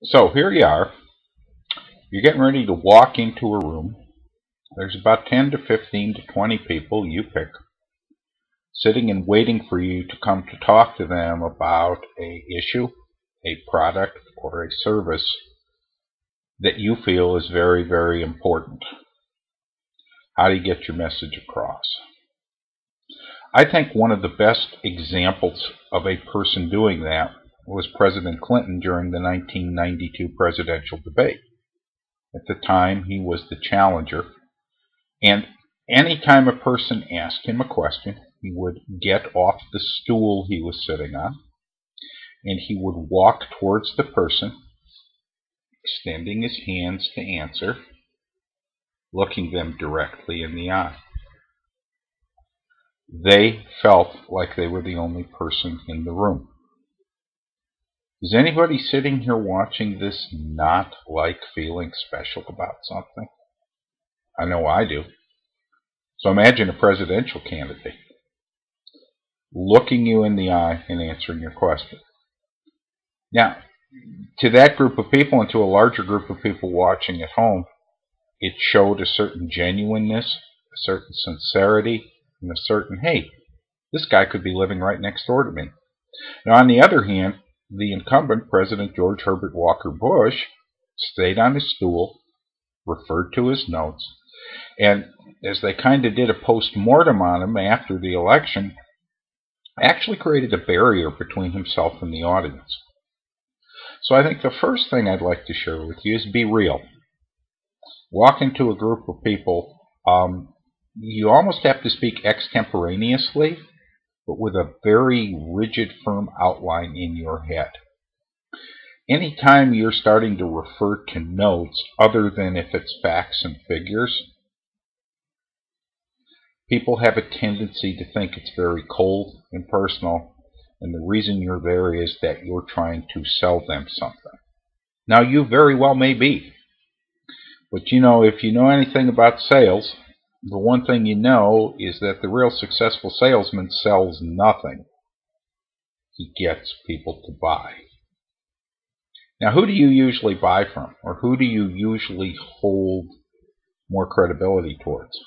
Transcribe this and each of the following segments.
So here you are. You're getting ready to walk into a room. There's about 10 to 15 to 20 people, you pick, sitting and waiting for you to come to talk to them about a issue, a product, or a service that you feel is very, very important. How do you get your message across? I think one of the best examples of a person doing that was President Clinton during the 1992 presidential debate. At the time, he was the challenger, and any time a person asked him a question, he would get off the stool he was sitting on, and he would walk towards the person, extending his hands to answer, looking them directly in the eye. They felt like they were the only person in the room. Is anybody sitting here watching this not like feeling special about something? I know I do. So imagine a presidential candidate looking you in the eye and answering your question. Now, to that group of people and to a larger group of people watching at home, it showed a certain genuineness, a certain sincerity, and a certain, hey, this guy could be living right next door to me. Now, on the other hand, the incumbent, President George Herbert Walker Bush, stayed on his stool, referred to his notes, and as they kind of did a post-mortem on him after the election, actually created a barrier between himself and the audience. So I think the first thing I'd like to share with you is be real. Walk into a group of people, you almost have to speak extemporaneously, but with a very rigid, firm outline in your head. Anytime you're starting to refer to notes other than if it's facts and figures, people have a tendency to think it's very cold and personal, and the reason you're there is that you're trying to sell them something. Now, you very well may be, but if you know anything about sales, the one thing you know is that the real successful salesman sells nothing. He gets people to buy. Now, who do you usually buy from, or who do you usually hold more credibility towards?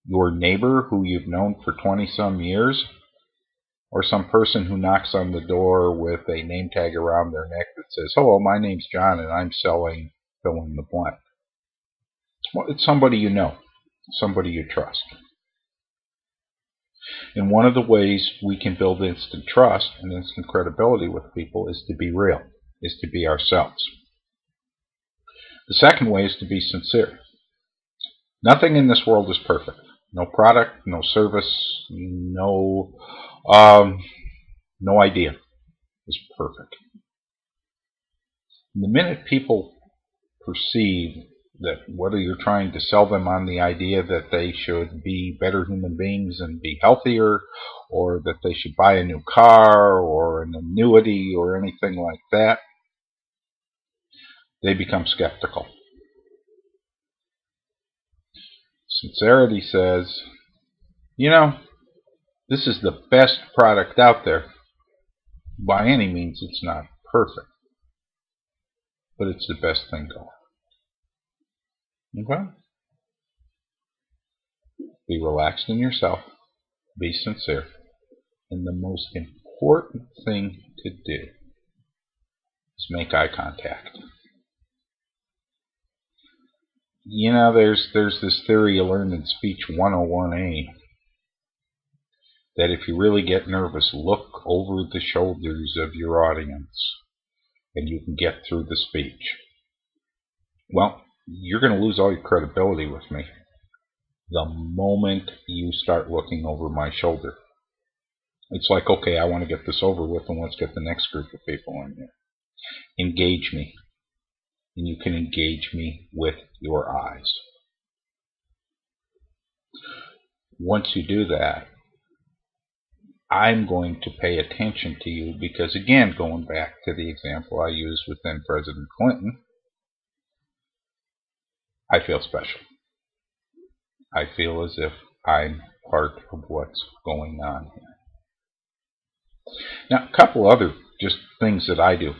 Your neighbor who you've known for 20-some years, or some person who knocks on the door with a name tag around their neck that says, hello, my name's John and I'm selling fill in the blank? Well, it's somebody you know, somebody you trust. And one of the ways we can build instant trust and instant credibility with people is to be real, is to be ourselves. The second way is to be sincere. Nothing in this world is perfect. No product, no service, no idea is perfect. The minute people perceive that whether you're trying to sell them on the idea that they should be better human beings and be healthier, or that they should buy a new car or an annuity or anything like that, they become skeptical. Sincerity says, this is the best product out there. By any means, it's not perfect, but it's the best thing going. Okay? Be relaxed in yourself. Be sincere. And the most important thing to do is make eye contact. There's this theory you learned in Speech 101A that if you really get nervous, look over the shoulders of your audience and you can get through the speech. Well, you're going to lose all your credibility with me the moment you start looking over my shoulder. It's like, okay, I want to get this over with and let's get the next group of people in here. Engage me. And you can engage me with your eyes. Once you do that, I'm going to pay attention to you because, again, going back to the example I used with then President Clinton, I feel special. I feel as if I'm part of what's going on here. Now, a couple other just things that I do.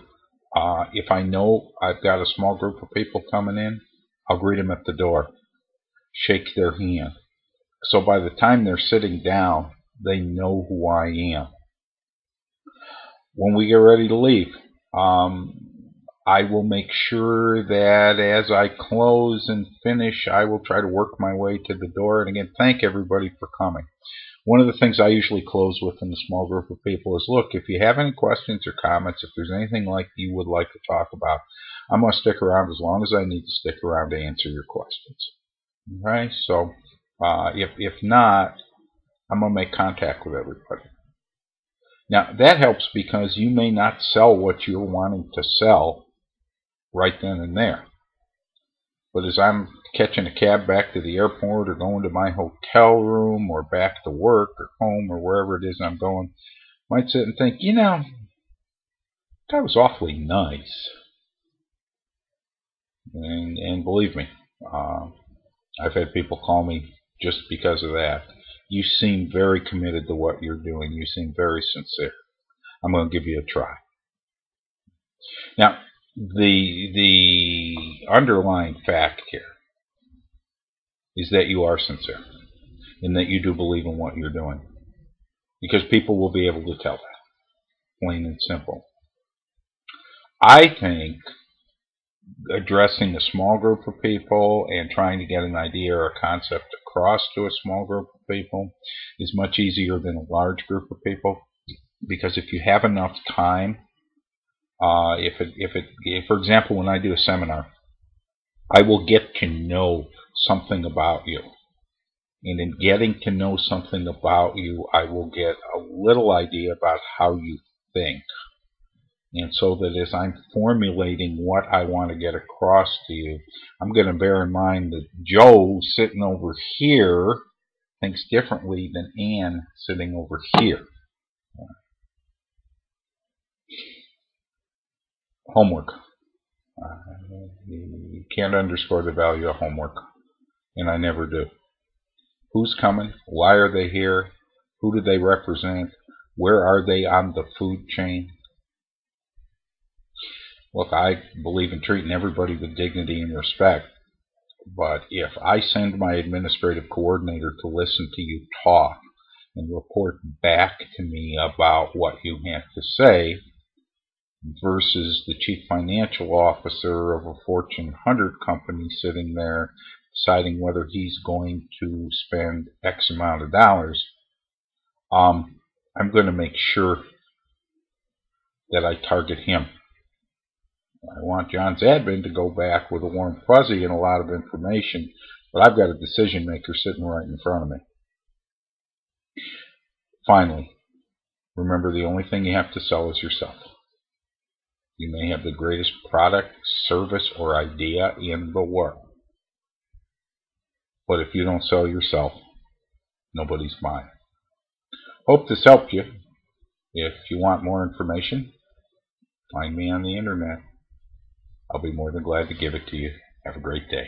If I know I've got a small group of people coming in, I'll greet them at the door, shake their hand. So by the time they're sitting down, they know who I am. When we get ready to leave, I will make sure that as I close and finish, I will try to work my way to the door. And again, thank everybody for coming. One of the things I usually close with in a small group of people is, look, if you have any questions or comments, if there's anything like you would like to talk about, I'm going to stick around as long as I need to stick around to answer your questions. Okay, so if not, I'm going to make contact with everybody. Now, that helps because you may not sell what you're wanting to sell right then and there. But as I'm catching a cab back to the airport or going to my hotel room or back to work or home or wherever it is I'm going, I might sit and think, you know, that was awfully nice. And believe me, I've had people call me just because of that. You seem very committed to what you're doing. You seem very sincere. I'm going to give you a try. Now, the underlying fact here is that you are sincere and that you do believe in what you're doing, because people will be able to tell that, plain and simple. I think addressing a small group of people and trying to get an idea or a concept across to a small group of people is much easier than a large group of people, because if you have enough time, if for example, when I do a seminar, I will get to know something about you. And in getting to know something about you, I will get a little idea about how you think. And so that as I'm formulating what I want to get across to you, I'm going to bear in mind that Joe sitting over here thinks differently than Ann sitting over here. Homework. You can't underscore the value of homework, and I never do. Who's coming? Why are they here? Who do they represent? Where are they on the food chain? Look, I believe in treating everybody with dignity and respect, but if I send my administrative coordinator to listen to you talk and report back to me about what you have to say, versus the chief financial officer of a Fortune 100 company sitting there deciding whether he's going to spend X amount of dollars, I'm going to make sure that I target him. I want John's admin to go back with a warm fuzzy and a lot of information, but I've got a decision maker sitting right in front of me. Finally, remember, the only thing you have to sell is yourself. You may have the greatest product, service, or idea in the world, but if you don't sell yourself, nobody's buying. Hope this helped you. If you want more information, find me on the internet. I'll be more than glad to give it to you. Have a great day.